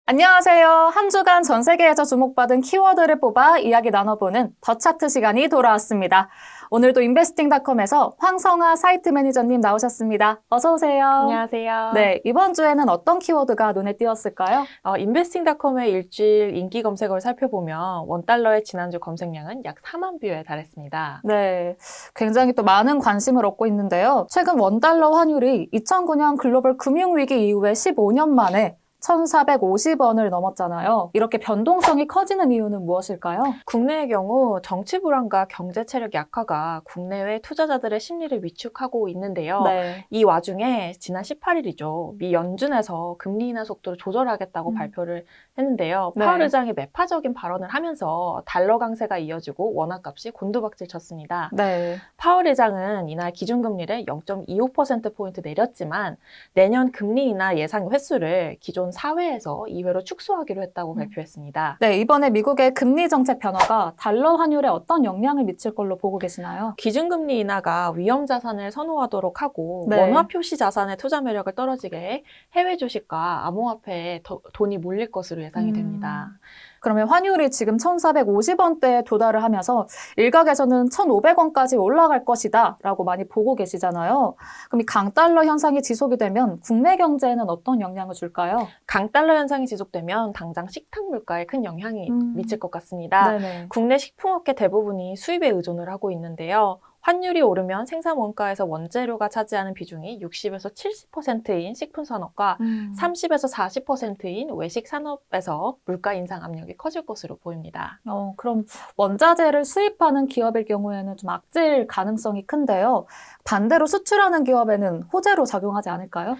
안녕하세요. 한 주간 전 세계에서 주목받은 키워드를 뽑아 이야기 나눠보는 더 차트 시간이 돌아왔습니다. 오늘도 인베스팅닷컴에서 황성아 사이트 매니저님 나오셨습니다. 어서 오세요. 안녕하세요. 네, 이번 주에는 어떤 키워드가 눈에 띄었을까요? 인베스팅닷컴의 일주일 인기 검색어를 살펴보면 원달러의 지난주 검색량은 약 4만 뷰에 달했습니다. 네, 굉장히 또 많은 관심을 얻고 있는데요. 최근 원달러 환율이 2009년 글로벌 금융위기 이후에 15년 만에 1,450원을 넘었잖아요. 이렇게 변동성이 커지는 이유는 무엇일까요? 국내의 경우 정치 불안과 경제 체력 약화가 국내외 투자자들의 심리를 위축하고 있는데요. 네. 이 와중에 지난 18일이죠. 미 연준에서 금리 인하 속도를 조절하겠다고 발표를 했는데요. 네. 파월 의장이 매파적인 발언을 하면서 달러 강세가 이어지고 원화값이 곤두박질 쳤습니다. 네. 파월 의장은 이날 기준금리를 0.25%포인트 내렸지만 내년 금리 인하 예상 횟수를 기존 4회에서 2회로 축소하기로 했다고 발표했습니다. 네, 이번에 미국의 금리 정책 변화가 달러 환율에 어떤 영향을 미칠 걸로 보고 계시나요? 기준금리 인하가 위험 자산을 선호하도록 하고 네. 원화 표시 자산의 투자 매력을 떨어지게 해 해외 주식과 암호화폐에 돈이 몰릴 것으로 예상이 됩니다. 그러면 환율이 지금 1,450원대에 도달을 하면서 일각에서는 1,500원까지 올라갈 것이다 라고 많이 보고 계시잖아요. 그럼 이 강달러 현상이 지속이 되면 국내 경제에는 어떤 영향을 줄까요? 강달러 현상이 지속되면 당장 식탁 물가에 큰 영향이 미칠 것 같습니다. 네네. 국내 식품업계 대부분이 수입에 의존을 하고 있는데요. 환율이 오르면 생산 원가에서 원재료가 차지하는 비중이 60에서 70%인 식품 산업과 30에서 40%인 외식 산업에서 물가 인상 압력이 커질 것으로 보입니다. 그럼 원자재를 수입하는 기업일 경우에는 좀 악질 가능성이 큰데요. 반대로 수출하는 기업에는 호재로 작용하지 않을까요?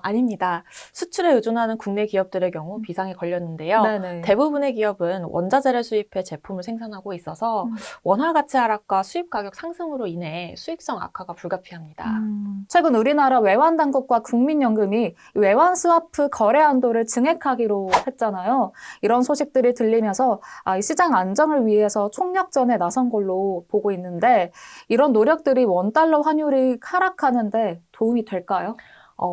아닙니다. 수출에 의존하는 국내 기업들의 경우 비상이 걸렸는데요. 네네. 대부분의 기업은 원자재를 수입해 제품을 생산하고 있어서 원화 가치 하락과 수입 가격 상승으로 인해 수익성 악화가 불가피합니다. 최근 우리나라 외환당국과 국민연금이 외환 스와프 거래 한도를 증액하기로 했잖아요. 이런 소식들이 들리면서 이 시장 안정을 위해서 총력전에 나선 걸로 보고 있는데 이런 노력들이 원달러 환율이 하락하는데 도움이 될까요?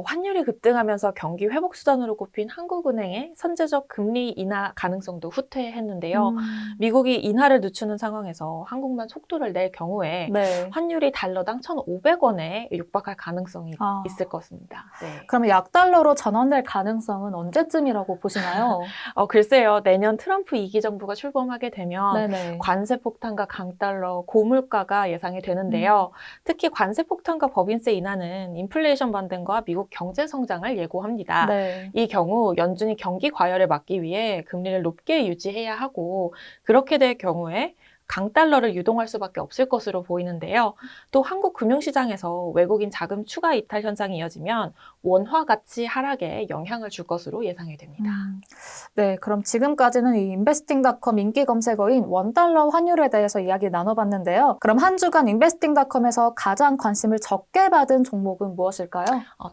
환율이 급등하면서 경기 회복 수단으로 꼽힌 한국은행의 선제적 금리 인하 가능성도 후퇴했는데요. 미국이 인하를 늦추는 상황에서 한국만 속도를 낼 경우에 네. 환율이 달러당 1,500원에 육박할 가능성이 있을 것입니다. 네. 그러면 약달러로 전환될 가능성은 언제쯤이라고 보시나요? 글쎄요. 내년 트럼프 2기 정부가 출범하게 되면 네네. 관세 폭탄과 강달러, 고물가가 예상이 되는데요. 특히 관세 폭탄과 법인세 인하는 인플레이션 반등과 미국 경제 성장을 예고합니다. 네. 이 경우 연준이 경기 과열을 막기 위해 금리를 높게 유지해야 하고 그렇게 될 경우에 강달러를 유동할 수밖에 없을 것으로 보이는데요. 또 한국 금융시장에서 외국인 자금 추가 이탈 현상이 이어지면 원화 가치 하락에 영향을 줄 것으로 예상이 됩니다. 네, 그럼 지금까지는 이 인베스팅닷컴 인기 검색어인 원달러 환율에 대해서 이야기 나눠봤는데요. 그럼 한 주간 인베스팅닷컴에서 가장 관심을 적게 받은 종목은 무엇일까요?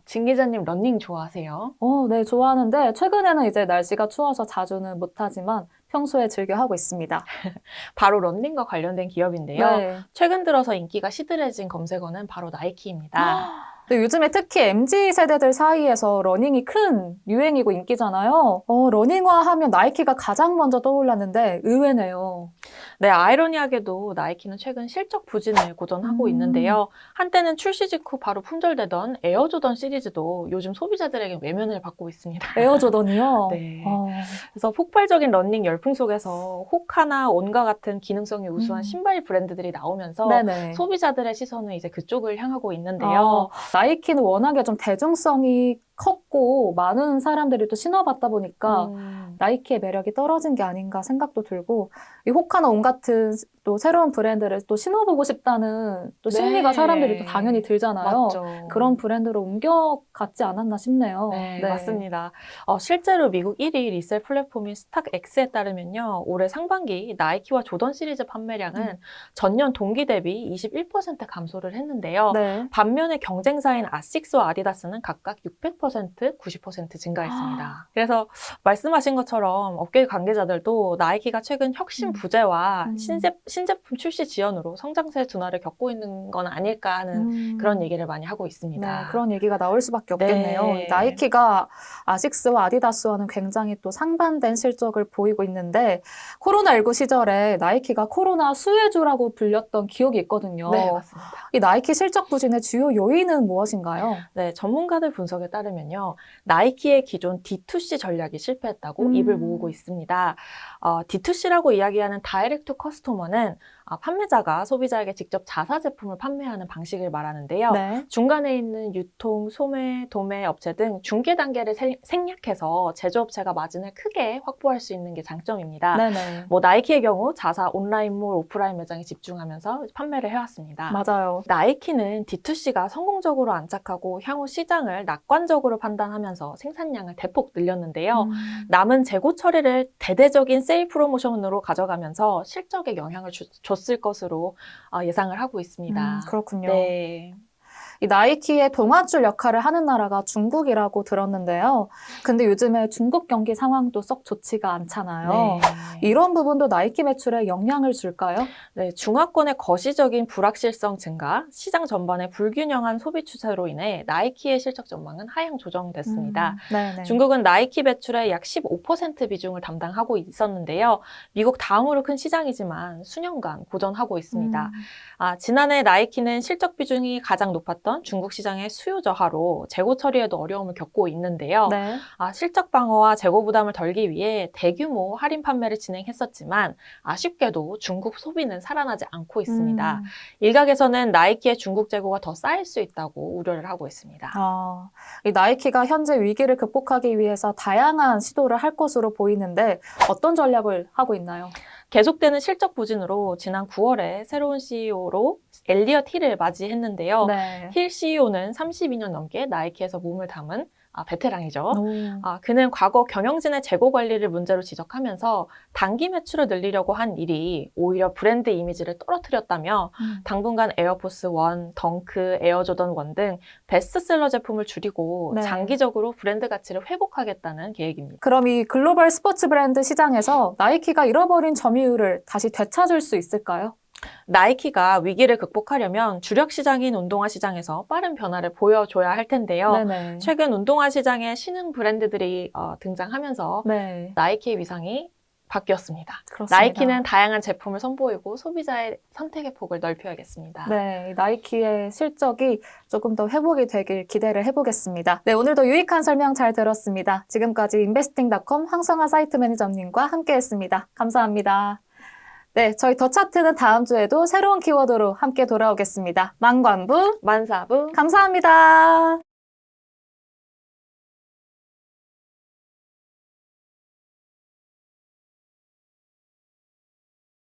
진 기자님 러닝 좋아하세요? 네, 좋아하는데 최근에는 이제 날씨가 추워서 자주는 못하지만 평소에 즐겨 하고 있습니다. 바로 러닝과 관련된 기업인데요. 네. 최근 들어서 인기가 시들해진 검색어는 바로 나이키입니다. 근데 요즘에 특히 MZ 세대들 사이에서 러닝이 큰 유행이고 인기잖아요. 러닝화 하면 나이키가 가장 먼저 떠올랐는데 의외네요. 네, 아이러니하게도 나이키는 최근 실적 부진을 고전하고 있는데요. 한때는 출시 직후 바로 품절되던 에어조던 시리즈도 요즘 소비자들에게 외면을 받고 있습니다. 에어조던이요? 네. 그래서 폭발적인 러닝 열풍 속에서 호카나 온과 같은 기능성이 우수한 신발 브랜드들이 나오면서 네네. 소비자들의 시선은 이제 그쪽을 향하고 있는데요. 나이키는 워낙에 좀 대중성이 컸고 많은 사람들이 또 신어봤다 보니까 나이키의 매력이 떨어진 게 아닌가 생각도 들고 이 호카나 온 같은 또 새로운 브랜드를 또 신어보고 싶다는 또 심리가 네. 사람들이 또 당연히 들잖아요. 맞죠. 그런 브랜드로 옮겨갔지 않았나 싶네요. 네, 맞습니다. 실제로 미국 1위 리셀 플랫폼인 스탁엑스에 따르면요. 올해 상반기 나이키와 조던 시리즈 판매량은 전년 동기 대비 21% 감소를 했는데요. 네. 반면에 경쟁사인 아식스와 아디다스는 각각 600% 80%, 90% 증가했습니다. 그래서 말씀하신 것처럼 업계 관계자들도 나이키가 최근 혁신 부재와 신제품 출시 지연으로 성장세 둔화를 겪고 있는 건 아닐까 하는 그런 얘기를 많이 하고 있습니다. 네, 그런 얘기가 나올 수밖에 없겠네요. 네. 나이키가 아식스와 아디다스와는 굉장히 또 상반된 실적을 보이고 있는데 코로나19 시절에 나이키가 코로나 수혜주라고 불렸던 기억이 있거든요. 네, 맞습니다. 이 나이키 실적 부진의 주요 요인은 무엇인가요? 네, 전문가들 분석에 따르면요. 나이키의 기존 D2C 전략이 실패했다고 입을 모으고 있습니다. D2C라고 이야기하는 다이렉트 투 커스토머는 판매자가 소비자에게 직접 자사 제품을 판매하는 방식을 말하는데요. 네. 중간에 있는 유통, 소매, 도매 업체 등 중개 단계를 생략해서 제조업체가 마진을 크게 확보할 수 있는 게 장점입니다. 네네. 뭐 나이키의 경우 자사 온라인몰, 오프라인 매장에 집중하면서 판매를 해왔습니다. 맞아요. 나이키는 D2C가 성공적으로 안착하고 향후 시장을 낙관적으로 판단하면서 생산량을 대폭 늘렸는데요. 남은 재고 처리를 대대적인 세일 프로모션으로 가져가면서 실적에 영향을 줬을 것으로 예상을 하고 있습니다. 그렇군요. 네. 이 나이키의 동아줄 역할을 하는 나라가 중국이라고 들었는데요. 근데 요즘에 중국 경기 상황도 썩 좋지가 않잖아요. 네. 이런 부분도 나이키 매출에 영향을 줄까요? 네, 중화권의 거시적인 불확실성 증가, 시장 전반의 불균형한 소비 추세로 인해 나이키의 실적 전망은 하향 조정됐습니다. 네네. 중국은 나이키 매출의 약 15% 비중을 담당하고 있었는데요. 미국 다음으로 큰 시장이지만 수년간 고전하고 있습니다. 지난해 나이키는 실적 비중이 가장 높았던 중국 시장의 수요 저하로 재고 처리에도 어려움을 겪고 있는데요. 네. 실적 방어와 재고 부담을 덜기 위해 대규모 할인 판매를 진행했었지만 아쉽게도 중국 소비는 살아나지 않고 있습니다. 일각에서는 나이키의 중국 재고가 더 쌓일 수 있다고 우려를 하고 있습니다. 이 나이키가 현재 위기를 극복하기 위해서 다양한 시도를 할 것으로 보이는데 어떤 전략을 하고 있나요? 계속되는 실적 부진으로 지난 9월에 새로운 CEO로 엘리엇 힐을 맞이했는데요. 네. 힐 CEO는 32년 넘게 나이키에서 몸을 담은 베테랑이죠. 오. 그는 과거 경영진의 재고 관리를 문제로 지적하면서 단기 매출을 늘리려고 한 일이 오히려 브랜드 이미지를 떨어뜨렸다며 당분간 에어포스 1, 덩크, 에어조던 1 등 베스트셀러 제품을 줄이고 네. 장기적으로 브랜드 가치를 회복하겠다는 계획입니다. 그럼 이 글로벌 스포츠 브랜드 시장에서 나이키가 잃어버린 점유율을 다시 되찾을 수 있을까요? 나이키가 위기를 극복하려면 주력 시장인 운동화 시장에서 빠른 변화를 보여줘야 할 텐데요. 네네. 최근 운동화 시장에 신흥 브랜드들이 등장하면서 네. 나이키의 위상이 바뀌었습니다. 그렇습니다. 나이키는 다양한 제품을 선보이고 소비자의 선택의 폭을 넓혀야겠습니다. 네, 나이키의 실적이 조금 더 회복이 되길 기대를 해보겠습니다. 네, 오늘도 유익한 설명 잘 들었습니다. 지금까지 인베스팅닷컴 황성아 사이트 매니저님과 함께했습니다. 감사합니다. 네, 저희 더 차트는 다음 주에도 새로운 키워드로 함께 돌아오겠습니다. 만관부, 만사부 감사합니다.